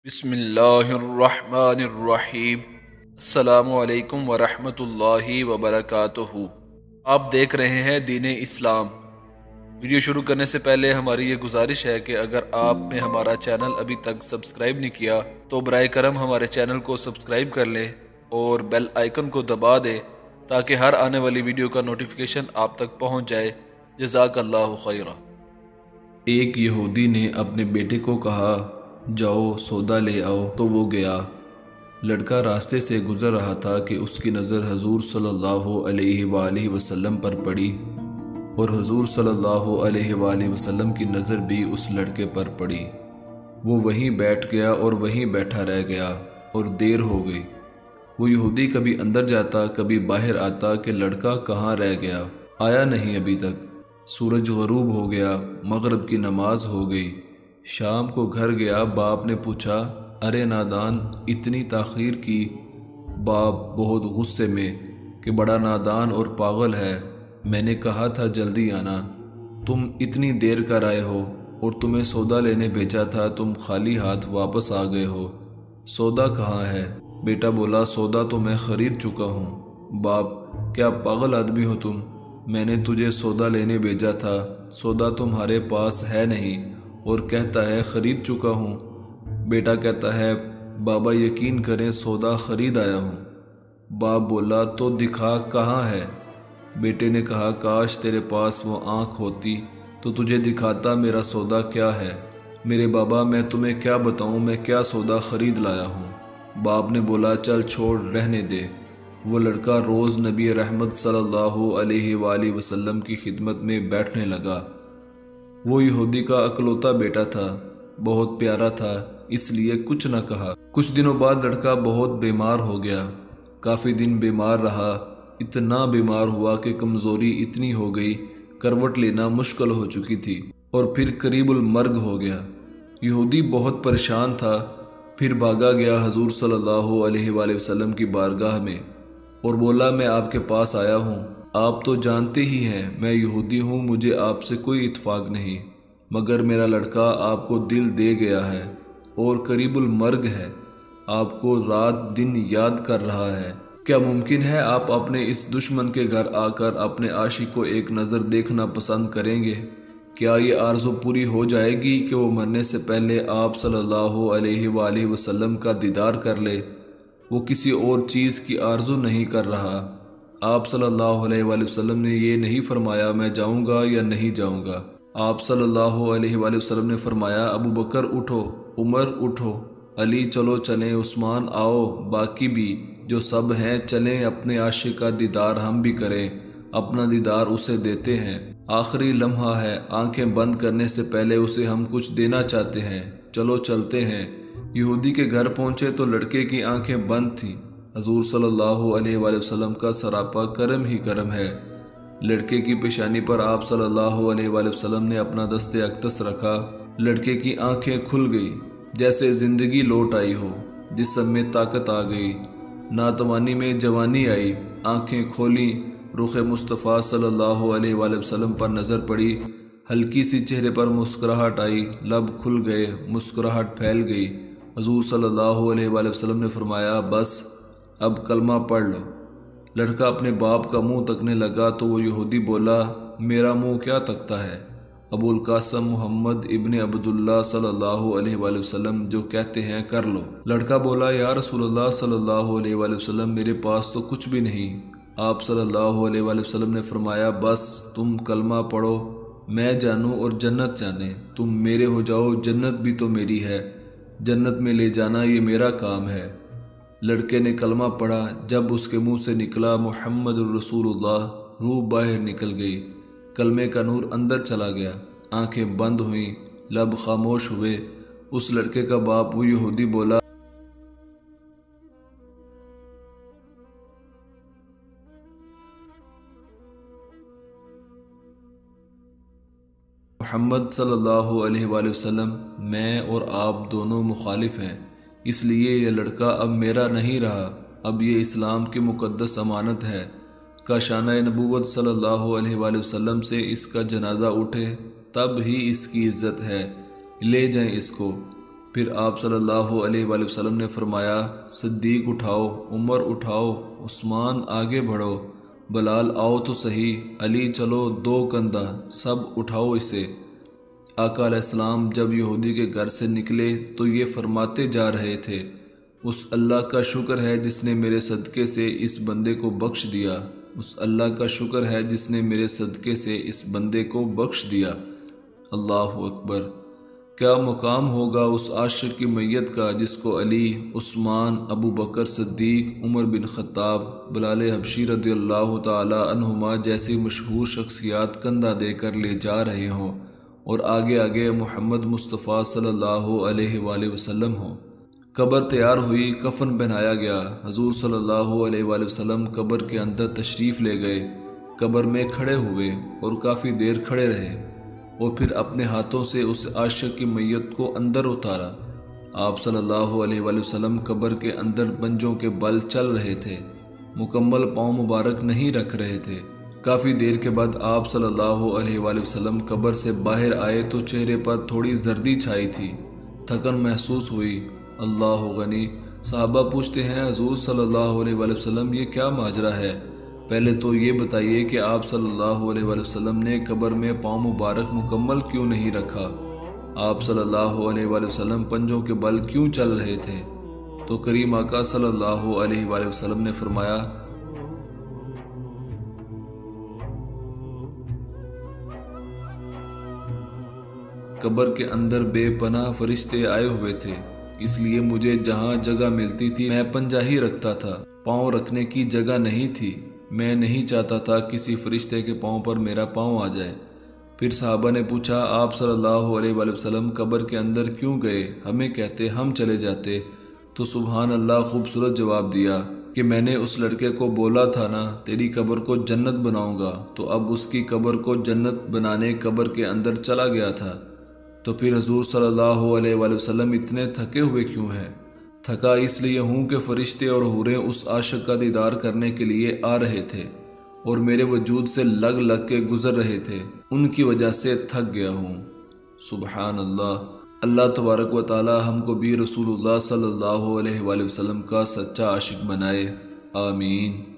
بسم اللہ الرحمن الرحیم۔ السلام علیکم ورحمۃ اللہ وبرکاتہ۔ آپ دیکھ رہے ہیں دین اسلام۔ ویڈیو شروع کرنے سے پہلے ہماری یہ گزارش ہے کہ اگر آپ نے ہمارا چینل ابھی تک سبسکرائب نہیں کیا تو برائے کرم ہمارے چینل کو سبسکرائب کر لیں اور بیل آئیکن کو دبا دیں تاکہ ہر آنے والی ویڈیو کا نوٹیفیکیشن آپ تک پہنچ جائے۔ جزاک اللہ خیرہ۔ ایک یہودی نے اپنے بیٹے کو کہا جاؤ سودا لے آؤ، تو وہ گیا۔ لڑکا راستے سے گزر رہا تھا کہ اس کی نظر حضور صلی اللہ علیہ وآلہ وسلم پر پڑی اور حضور صلی اللہ علیہ وآلہ وسلم کی نظر بھی اس لڑکے پر پڑی۔ وہ وہیں بیٹھ گیا اور وہیں بیٹھا رہ گیا اور دیر ہو گئی۔ وہ یہودی کبھی اندر جاتا کبھی باہر آتا کہ لڑکا کہاں رہ گیا، آیا نہیں ابھی تک۔ سورج غروب ہو گیا، مغرب کی نماز ہو گئی۔ شام کو گھر گیا، باپ نے پوچھا ارے نادان اتنی تاخیر کی؟ باپ بہت غصے میں کہ بڑا نادان اور پاگل ہے، میں نے کہا تھا جلدی آنا، تم اتنی دیر کر آئے ہو، اور تمہیں سودا لینے بھیجا تھا، تم خالی ہاتھ واپس آ گئے ہو، سودا کہاں ہے؟ بیٹا بولا سودا تو میں خرید چکا ہوں۔ باپ کیا پاگل آدمی ہو تم، میں نے تجھے سودا لینے بھیجا تھا، سودا تمہارے پاس ہے نہیں اور کہتا ہے خرید چکا ہوں۔ بیٹا کہتا ہے بابا یقین کریں سودا خرید آیا ہوں۔ باپ بولا تو دکھا کہاں ہے؟ بیٹے نے کہا کاش تیرے پاس وہ آنکھ ہوتی تو تجھے دکھاتا میرا سودا کیا ہے۔ میرے بابا میں تمہیں کیا بتاؤں میں کیا سودا خرید لایا ہوں۔ باپ نے بولا چل چھوڑ رہنے دے۔ وہ لڑکا روز نبی رحمت صلی اللہ علیہ وآلہ وسلم کی خدمت میں بیٹھنے لگا۔ وہ یہودی کا اکلوتا بیٹا تھا، بہت پیارا تھا، اس لیے کچھ نہ کہا۔ کچھ دنوں بعد لڑکا بہت بیمار ہو گیا، کافی دن بیمار رہا، اتنا بیمار ہوا کہ کمزوری اتنی ہو گئی کروٹ لینا مشکل ہو چکی تھی، اور پھر قریب المرگ ہو گیا۔ یہودی بہت پریشان تھا، پھر بھاگا گیا حضور صلی اللہ علیہ وآلہ وسلم کی بارگاہ میں اور بولا میں آپ کے پاس آیا ہوں، آپ تو جانتے ہی ہیں میں یہودی ہوں، مجھے آپ سے کوئی اتفاق نہیں، مگر میرا لڑکا آپ کو دل دے گیا ہے اور قریب المرگ ہے، آپ کو رات دن یاد کر رہا ہے، کیا ممکن ہے آپ اپنے اس دشمن کے گھر آ کر اپنے عاشق کو ایک نظر دیکھنا پسند کریں گے؟ کیا یہ آرزو پوری ہو جائے گی کہ وہ مرنے سے پہلے آپ صلی اللہ علیہ وآلہ وسلم کا دیدار کر لے؟ وہ کسی اور چیز کی آرزو نہیں کر رہا۔ آپ صلی اللہ علیہ وآلہ وسلم نے یہ نہیں فرمایا میں جاؤں گا یا نہیں جاؤں گا۔ آپ صلی اللہ علیہ وآلہ وسلم نے فرمایا ابو بکر اٹھو، عمر اٹھو، علی چلو چلیں، عثمان آؤ، باقی بھی جو سب ہیں چلیں، اپنے عاشق کا دیدار ہم بھی کریں، اپنا دیدار اسے دیتے ہیں، آخری لمحہ ہے، آنکھیں بند کرنے سے پہلے اسے ہم کچھ دینا چاہتے ہیں، چلو چلتے ہیں۔ یہودی کے گھر پہنچے تو لڑکے کی آنکھیں بند تھیں۔ حضور صلی اللہ علیہ وآلہ وسلم کا سراپا کرم ہی کرم ہے۔ لڑکے کی پیشانی پر آپ صلی اللہ علیہ وآلہ وسلم نے اپنا دست اقدس رکھا، لڑکے کی آنکھیں کھل گئی، جیسے زندگی لوٹ آئی ہو، جسم میں طاقت آ گئی، ناتوانی میں جوانی آئی، آنکھیں کھولیں، رخ مصطفیٰ صلی اللہ علیہ وآلہ وسلم پر نظر پڑی، ہلکی سی چہرے پر مسکراہٹ آئی، لب کھل گئے، مسکراہٹ پھیل گئی۔ حضور صلی اللہ علیہ وآلہ وسلم نے فرمایا بس اب کلمہ پڑھ لو۔ لڑکا اپنے باپ کا منہ تکنے لگا تو وہ یہودی بولا میرا منہ کیا تکتا ہے؟ ابو القاسم محمد ابن عبداللہ صلی اللہ علیہ وآلہ وسلم جو کہتے ہیں کر لو۔ لڑکا بولا یا رسول اللہ صلی اللہ علیہ وآلہ وسلم میرے پاس تو کچھ بھی نہیں۔ آپ صلی اللہ علیہ وآلہ وسلم نے فرمایا بس تم کلمہ پڑھو، میں جانوں اور جنت جانے، تم میرے ہو جاؤ، جنت بھی تو میری ہے، جنت میں لے جانا یہ میرا کام ہے۔ لڑکے نے کلمہ پڑھا، جب اس کے منہ سے نکلا محمد الرسول اللہ، روح باہر نکل گئی، کلمے کا نور اندر چلا گیا، آنکھیں بند ہوئیں، لب خاموش ہوئے۔ اس لڑکے کا باپ وہ یہودی بولا محمد صلی اللہ علیہ وآلہ وسلم میں اور آپ دونوں مخالف ہیں، اس لیے یہ لڑکا اب میرا نہیں رہا، اب یہ اسلام کی مقدس امانت ہے، کاشانہ نبوت صلی اللہ علیہ وآلہ وسلم سے اس کا جنازہ اٹھے تب ہی اس کی عزت ہے، لے جائیں اس کو۔ پھر آپ صلی اللہ علیہ وآلہ وسلم نے فرمایا، صدیق اٹھاؤ، عمر اٹھاؤ، عثمان آگے بڑھو، بلال آؤ تو صحیح، علی چلو دو کندھا، سب اٹھاؤ اسے۔ آقا علیہ السلام جب یہودی کے گھر سے نکلے تو یہ فرماتے جا رہے تھے، اس اللہ کا شکر ہے جس نے میرے صدقے سے اس بندے کو بخش دیا، اس اللہ کا شکر ہے جس نے میرے صدقے سے اس بندے کو بخش دیا۔ اللہ اکبر! کیا مقام ہوگا اس عاشق کی میت کا جس کو علی، عثمان، ابو بکر صدیق، عمر بن خطاب، بلال حبشی رضی اللہ تعالی عنہما جیسی مشہور شخصیات کندھا دے کر لے جا رہے ہوں اور آگے آگے محمد مصطفیٰ صلی اللہ علیہ وآلہ وسلم ہوں۔ قبر تیار ہوئی، کفن پہنایا گیا، حضور صلی اللہ علیہ وآلہ وسلم قبر کے اندر تشریف لے گئے، قبر میں کھڑے ہوئے اور کافی دیر کھڑے رہے اور پھر اپنے ہاتھوں سے اس عاشق کی میت کو اندر اتارا۔ آپ صلی اللہ علیہ وآلہ وسلم قبر کے اندر پنجوں کے بل چل رہے تھے، مکمل پاؤں مبارک نہیں رکھ رہے تھے۔ کافی دیر کے بعد آپ صلی اللہ علیہ وآلہ وسلم قبر سے باہر آئے تو چہرے پر تھوڑی زردی چھائی تھی، تھکن محسوس ہوئی۔ اللہ غنی! صحابہ پوچھتے ہیں، حضور صلی اللہ علیہ وآلہ وسلم یہ کیا ماجرا ہے؟ پہلے تو یہ بتائیے کہ آپ صلی اللہ علیہ وآلہ وسلم نے قبر میں پاؤں مبارک مکمل کیوں نہیں رکھا؟ آپ صلی اللہ علیہ وآلہ وسلم پنجوں کے بل کیوں چل رہے تھے؟ تو کریم آقا صلی اللہ علیہ وآلہ وسلم نے فرمایا، قبر کے اندر بے پناہ فرشتے آئے ہوئے تھے، اس لیے مجھے جہاں جگہ ملتی تھی میں پنجہ ہی رکھتا تھا، پاؤں رکھنے کی جگہ نہیں تھی، میں نہیں چاہتا تھا کسی فرشتے کے پاؤں پر میرا پاؤں آ جائے۔ پھر صحابہ نے پوچھا، آپ صلی اللہ علیہ وآلہ وسلم قبر کے اندر کیوں گئے؟ ہمیں کہتے ہم چلے جاتے۔ تو سبحان اللہ خوبصورت جواب دیا کہ میں نے اس لڑکے کو بولا تھا نا تیری قبر کو جنت بناؤں گا، تو اب اس کی قبر کو جنت بنانے قبر کے اندر چلا گیا تھا۔ تو پھر حضور صلی اللہ علیہ وآلہ وسلم اتنے تھکے ہوئے کیوں ہیں؟ تھکا اس لیے ہوں کہ فرشتے اور حوریں اس عاشق کا دیدار کرنے کے لیے آ رہے تھے اور میرے وجود سے لگ لگ کے گزر رہے تھے، ان کی وجہ سے تھک گیا ہوں۔ سبحان اللہ! اللہ تبارک و تعالی ہم کو بھی رسول اللہ صلی اللہ علیہ وآلہ وسلم کا سچا عاشق بنائے، آمین۔